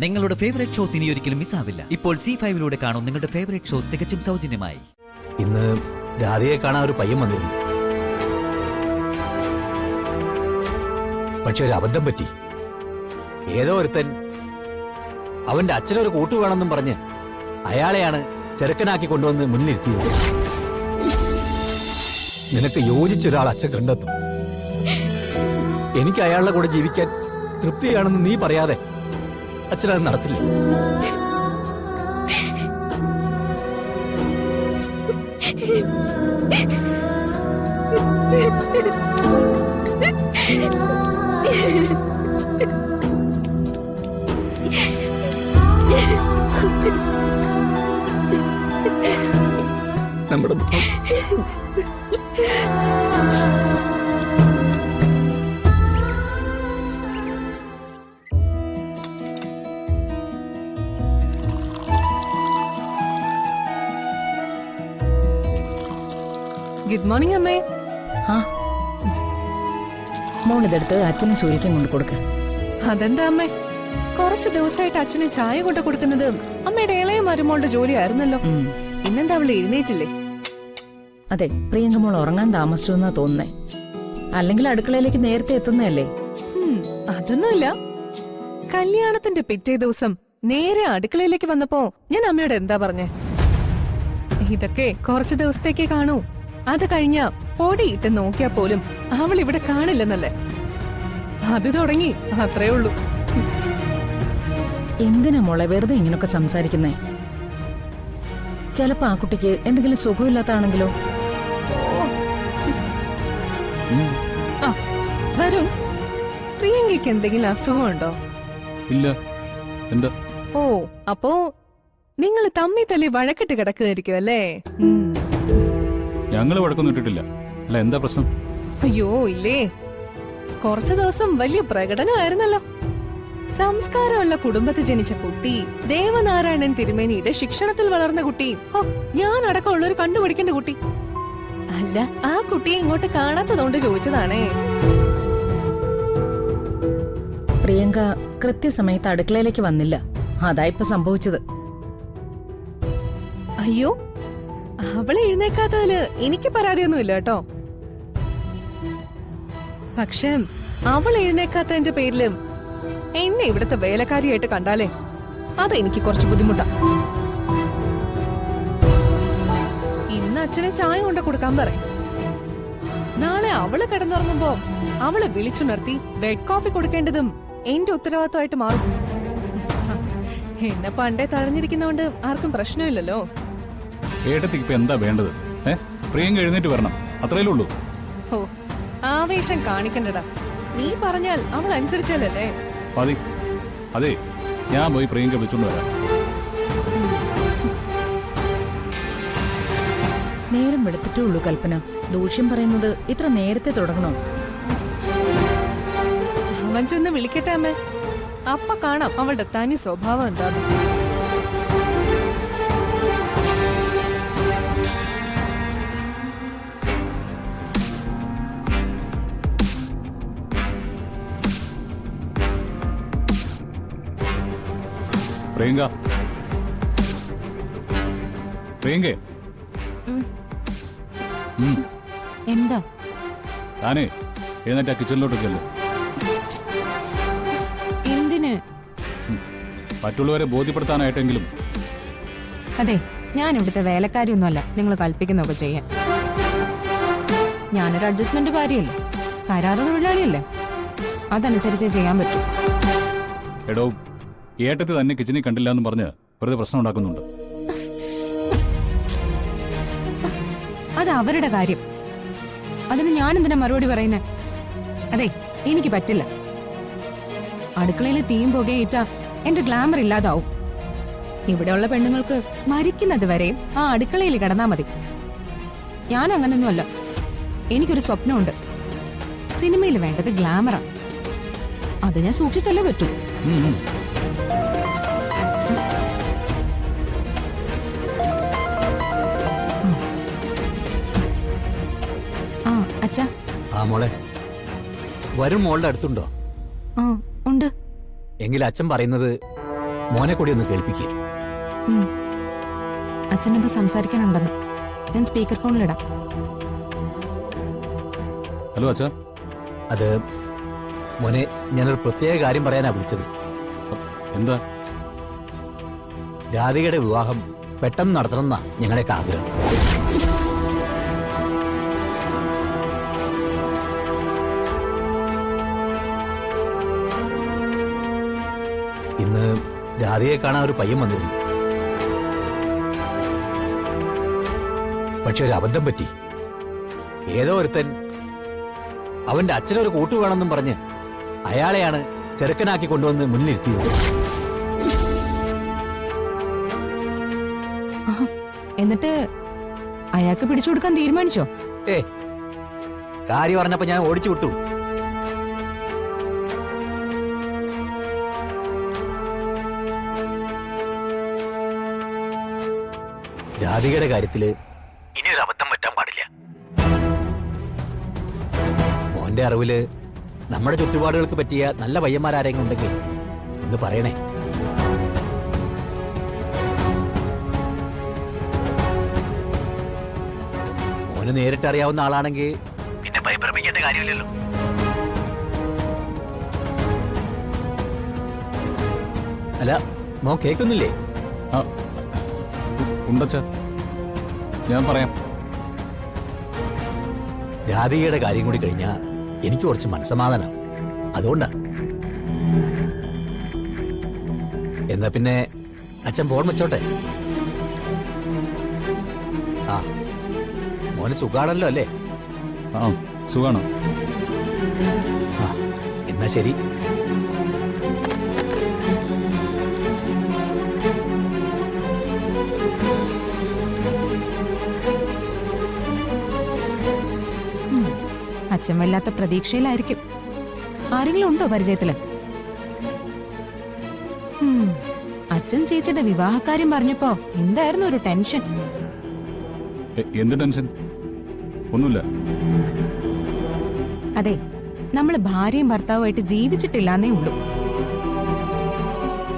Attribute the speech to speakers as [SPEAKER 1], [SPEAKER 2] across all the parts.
[SPEAKER 1] നിങ്ങളുടെ favourite shows ഇനി ഒരിക്കലും മിസ്സാവില്ല. ഇപ്പോൾ C5 കാണും നിങ്ങളുടെ ഫേവറേറ്റ് ഷോസ് തികച്ചും സൗജന്യമായി.
[SPEAKER 2] ഇന്ന് രാധയെ കാണാൻ ഒരു പയ്യൻ വന്നിരുന്നു. പക്ഷെ ഒരു അബദ്ധം പറ്റി. ഏതോ ഒരുത്തൻ അവന്റെ അച്ഛനൊരു കൂട്ടു വേണമെന്നും പറഞ്ഞ് അയാളെയാണ് ചെറുക്കനാക്കി കൊണ്ടുവന്ന് മുന്നിലിരുത്തിയത്. നിനക്ക് യോജിച്ചൊരാൾ അച്ഛൻ കണ്ടെത്തും. എനിക്ക് അയാളുടെ കൂടെ ജീവിക്കാൻ തൃപ്തിയാണെന്ന് നീ പറയാതെ അച്ഛനത് നടത്തില്ലേ? നമ്മുടെ
[SPEAKER 3] ഗുഡ് മോർണിംഗ് അമ്മേ.
[SPEAKER 4] ആ മോളിതെടുത്ത് അച്ഛനും സൂര്യക്കും കൊണ്ട് കൊടുക്ക.
[SPEAKER 3] അതെന്താ അമ്മേ, കുറച്ച് ദിവസമായിട്ട് അച്ഛന് ചായ കൊണ്ട് കൊടുക്കുന്നത് അമ്മയുടെ ഇളയ മരുമോളുടെ ജോലിയായിരുന്നല്ലോ. ഇന്നെന്താ അവള് എഴുന്നേറ്റില്ലേ?
[SPEAKER 4] അതെ, പ്രിയങ്ക മോൾ ഉറങ്ങാൻ താമസിച്ചു എന്നാ തോന്നുന്നേ. അല്ലെങ്കിൽ അടുക്കളയിലേക്ക് നേരത്തെ എത്തുന്നതല്ലേ?
[SPEAKER 3] അതൊന്നുമില്ല. കല്യാണത്തിന്റെ പിറ്റേ ദിവസം നേരെ അടുക്കളയിലേക്ക് വന്നപ്പോ ഞാൻ അമ്മയോട് എന്താ പറഞ്ഞേ? ഇതൊക്കെ കുറച്ചു ദിവസത്തേക്കേ കാണൂ, അത് കഴിഞ്ഞ പൊടിയിട്ട് നോക്കിയാ പോലും അവൾ ഇവിടെ കാണില്ലെന്നല്ലേ. അത് തുടങ്ങി, അത്രേ ഉള്ളൂ.
[SPEAKER 4] എന്തിനാ മോളെ വെറുതെ ഇങ്ങനൊക്കെ സംസാരിക്കുന്നേ? ചിലപ്പോ ആ കുട്ടിക്ക് എന്തെങ്കിലും സുഖമില്ലാത്താണെങ്കിലോ?
[SPEAKER 3] ആ വരും. പ്രിയങ്കയ്ക്ക് എന്തെങ്കിലും അസുഖമുണ്ടോ?
[SPEAKER 5] ഇല്ല. എന്താ?
[SPEAKER 3] ഓ, അപ്പോ നിങ്ങൾ തമ്മി തല്ലി വഴക്കിട്ട് കിടക്കുകയായിരിക്കും അല്ലേ?
[SPEAKER 5] ഞങ്ങള് വഴക്കൊന്നും ഇട്ടിട്ടില്ല. അല്ല, എന്താ പ്രശ്നം?
[SPEAKER 3] അയ്യോ ഇല്ലേ, കുറച്ചു ദിവസം വലിയ പ്രകടനമായിരുന്നല്ലോ. സംസ്കാരമുള്ള കുടുംബത്തിൽ ജനിച്ച കുട്ടി, ദേവനാരായണൻ തിരുമേനിയുടെ ശിക്ഷണത്തിൽ വളർന്ന കുട്ടി, ഞാൻ അടക്കമുള്ള ഒരു കണ്ടുപിടിക്കേണ്ട കുട്ടി. അല്ല, ആ കുട്ടിയെ ഇങ്ങോട്ട് കാണാത്തതുകൊണ്ട് ചോദിച്ചതാണേ.
[SPEAKER 4] പ്രിയങ്ക കൃത്യസമയത്ത് അടുക്കളയിലേക്ക് വന്നില്ല, അതാ ഇപ്പൊ സംഭവിച്ചത്.
[SPEAKER 3] അയ്യോ, അവളെ എഴുന്നേക്കാത്തതില് എനിക്ക് പരാതിയൊന്നുമില്ല കേട്ടോ. പക്ഷേ അവൾ എഴുന്നേക്കാത്തതിന്റെ പേരില് എന്നെ ഇവിടുത്തെ വേലക്കാരിയായിട്ട് കണ്ടാലേ അത് എനിക്ക് കുറച്ച് ബുദ്ധിമുട്ടാ. ഇന്ന് അച്ഛനെ ചായ കൊണ്ട് കൊടുക്കാൻ പറയും. നാളെ അവള് കിടന്നുറങ്ങുമ്പോ അവളെ വിളിച്ചുണർത്തി ബെഡ് കോഫി കൊടുക്കേണ്ടതും എന്റെ ഉത്തരവാദിത്വമായിട്ട് മാറും. എന്നെ പണ്ടേ തഴഞ്ഞിരിക്കുന്നോണ്ട് ആർക്കും പ്രശ്നമില്ലല്ലോ.
[SPEAKER 5] ഏട്ടത്തിക്ക് ഇപ്പൊ എന്താ വേണ്ടത്? പ്രിയങ്ക എഴുന്നേറ്റ് വരണം, അത്രയല്ലേ ഉള്ളൂ.
[SPEAKER 3] ഓ, ആവേശം കാണിക്കണ്ടടാ. നീ പറഞ്ഞാൽ അവൾ അനുസരിച്ചാലല്ലേ.
[SPEAKER 5] മതി. അതെ, ഞാൻ പോയി പ്രിയങ്ക വിളിച്ചോണ്ട് വരാം.
[SPEAKER 4] നേരം വെളുത്തിട്ടേ ഉള്ളൂ കൽപ്പന. ദൂഷ്യം പറയുന്നത് ഇത്ര നേരത്തെ തുടങ്ങണോ?
[SPEAKER 3] അവൻ ചെന്ന് വിളിക്കട്ടെ അമ്മേ, അപ്പ കാണാം അവളുടെ തനി സ്വഭാവം എന്താന്ന്.
[SPEAKER 5] പ്രിയങ്ക, പ്രിയങ്ക,
[SPEAKER 6] എന്താ?
[SPEAKER 5] താനേ എഴുന്നേറ്റ് ആ കിച്ചണിലോട്ട് ചെല്ല്.
[SPEAKER 6] എന്തിന്?
[SPEAKER 5] മറ്റുള്ളവരെ ബോധ്യപ്പെടുത്താനായിട്ടെങ്കിലും.
[SPEAKER 6] അതെ, ഞാൻ ഇവിടുത്തെ വേലക്കാരിയൊന്നുമല്ല നിങ്ങൾ കൽപ്പിക്കുന്നൊക്കെ ചെയ്യാൻ. ഞാനൊരു അഡ്ജസ്റ്റ്മെന്റ് ഭാര്യയല്ലേ, കരാറ് തൊഴിലാളിയല്ലേ, അതനുസരിച്ചേ ചെയ്യാൻ പറ്റൂ.
[SPEAKER 5] എടോ, ഏട്ടത്തി തന്നെ കിച്ചണിൽ കണ്ടില്ല എന്ന് പറഞ്ഞ് വെറുതെ പ്രശ്നം ഉണ്ടാക്കുന്നുണ്ട്.
[SPEAKER 6] അത് അവരുടെ കാര്യം, അതിന് ഞാൻ എന്തിനാ മറുപടി പറയുന്നേ? അതെ, എനിക്ക് പറ്റില്ല. അടുക്കളയിലെ തീയും പുകയേറ്റാ എന്റെ ഗ്ലാമർ ഇല്ലാതാവും. ഇവിടെയുള്ള പെണ്ണുങ്ങൾക്ക് മരിക്കുന്നത് വരെയും ആ അടുക്കളയിൽ കിടന്നാ മതി. ഞാൻ അങ്ങനൊന്നുമല്ല. എനിക്കൊരു സ്വപ്നമുണ്ട്. സിനിമയിൽ വേണ്ടത് ഗ്ലാമറാ. അത് ഞാൻ സൂക്ഷിച്ചല്ലേ പറ്റൂ. അച്ഛാ.
[SPEAKER 2] ആ മോളെ, വരും മോളുടെ അടുത്തുണ്ടോ?
[SPEAKER 6] ഉണ്ട്.
[SPEAKER 2] എങ്കിൽ അച്ഛൻ പറയുന്നത് മോനെ കൂടി ഒന്ന് കേൾപ്പിക്കുക.
[SPEAKER 6] അച്ഛനെന്താ സംസാരിക്കാനുണ്ടെന്ന് ഞാൻ സ്പീക്കർ ഫോണിലിടാം.
[SPEAKER 5] ഹലോ അച്ഛാ.
[SPEAKER 2] അത് മോനെ, ഞാനൊരു പ്രത്യേക കാര്യം പറയാനാ വിളിച്ചത്.
[SPEAKER 5] എന്താ?
[SPEAKER 2] രാധികയുടെ വിവാഹം പെട്ടെന്ന് നടത്തണമെന്നാ ഞങ്ങളുടെയൊക്കെ ആഗ്രഹം. ഇന്ന് രാധികയെ കാണാൻ ഒരു പയ്യൻ വന്നിരുന്നു. പക്ഷെ ഒരു അബദ്ധം പറ്റി. ഏതോ ഒരുത്തൻ അവന്റെ അച്ഛനൊരു കൂട്ടു വേണമെന്നും പറഞ്ഞ് അയാളെയാണ് ചെറുക്കനാക്കി കൊണ്ടുവന്ന് മുന്നിലിരുത്തിയത്.
[SPEAKER 6] എന്നിട്ട് അയാൾക്ക് പിടിച്ചു കൊടുക്കാൻ തീരുമാനിച്ചോ?
[SPEAKER 2] കാര്യം പറഞ്ഞപ്പോ ഞാൻ ഓടിച്ചു വിട്ടു. രാധികയുടെ കാര്യത്തില് ഇനിയൊരു അബദ്ധം പറ്റാൻ പാടില്ല. മോന്റെ അറിവില് നമ്മുടെ ചുറ്റുപാടുകൾക്ക് പറ്റിയ നല്ല പയ്യന്മാരാരെങ്കിലും ഉണ്ടെങ്കിൽ ഒന്ന് പറയണേ. മോന് നേരിട്ട് അറിയാവുന്ന ആളാണെങ്കിൽ പിന്നെ ഭയപ്രമിക്കേണ്ട കാര്യമില്ലല്ലോ. അല്ല, മോൻ കേൾക്കുന്നില്ലേ?
[SPEAKER 5] ആ, ഉണ്ടച്ഛാ, ഞാൻ പറയാം.
[SPEAKER 2] രാധികയുടെ കാര്യം കൂടി കഴിഞ്ഞാ എനിക്ക് കുറച്ച് മനസ്സമാധാനം. അതുകൊണ്ടാ. എന്നാ പിന്നെ അച്ഛൻ ഫോൺ വെച്ചോട്ടെ. ആ, മോന് സുഖാണല്ലോ അല്ലേ?
[SPEAKER 5] ആ, സുഖാണ്.
[SPEAKER 2] ആ, എന്നാ ശരി.
[SPEAKER 6] അച്ഛൻ വല്ലാത്ത പ്രതീക്ഷയിലായിരിക്കും. ആരെങ്കിലും ഉണ്ടോ പരിചയത്തില്? അച്ഛൻ ചേച്ചിയുടെ വിവാഹക്കാര്യം പറഞ്ഞപ്പോ എന്തായിരുന്നു ഒരു ടെൻഷൻ.
[SPEAKER 5] എന്ത് ടെൻഷൻ? ഒന്നുമില്ല.
[SPEAKER 6] അതെ, നമ്മള് ഭാര്യയും ഭർത്താവുമായിട്ട് ജീവിച്ചിട്ടില്ലാന്നേ ഉള്ളൂ.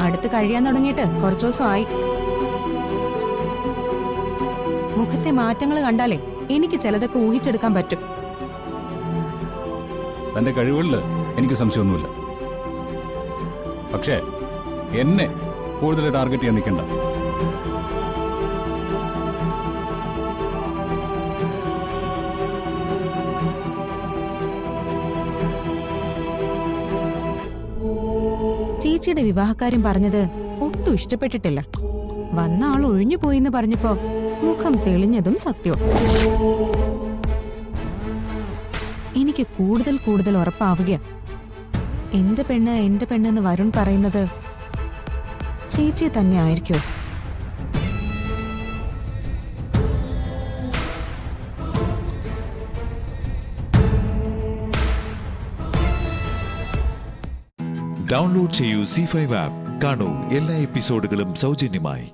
[SPEAKER 6] അടുത്ത് കഴിയാൻ തുടങ്ങിയിട്ട് കുറച്ചു ദിവസമായി. മുഖത്തെ മാറ്റങ്ങൾ കണ്ടാലേ എനിക്ക് ചിലതൊക്കെ ഊഹിച്ചെടുക്കാൻ പറ്റും.
[SPEAKER 5] തന്റെ കഴിവുകളിൽ എനിക്ക് സംശയമൊന്നുമില്ല. പക്ഷേ എന്നെ കൂടുതൽ ടാർഗറ്റ് ചെയ്യാൻ നിൽക്കണ്ട.
[SPEAKER 6] ചേച്ചിയുടെ വിവാഹക്കാര്യം പറഞ്ഞത് ഒട്ടും ഇഷ്ടപ്പെട്ടിട്ടില്ല. വന്ന ആൾ ഒഴിഞ്ഞു പോയിന്ന് പറഞ്ഞപ്പോ മുഖം തെളിഞ്ഞതും സത്യവും. എനിക്ക് കൂടുതൽ കൂടുതൽ ഉറപ്പാവുക എന്റെ പെണ്ണെന്ന് വരുൺ പറയുന്നത് ചേച്ചിയെ തന്നെ ആയിരിക്കോ?
[SPEAKER 7] ഡൗൺലോഡ് ചെയ്യൂ C5 ആപ്പ്. കാണൂ എല്ലാ എപ്പിസോഡുകളും സൗജന്യമായി.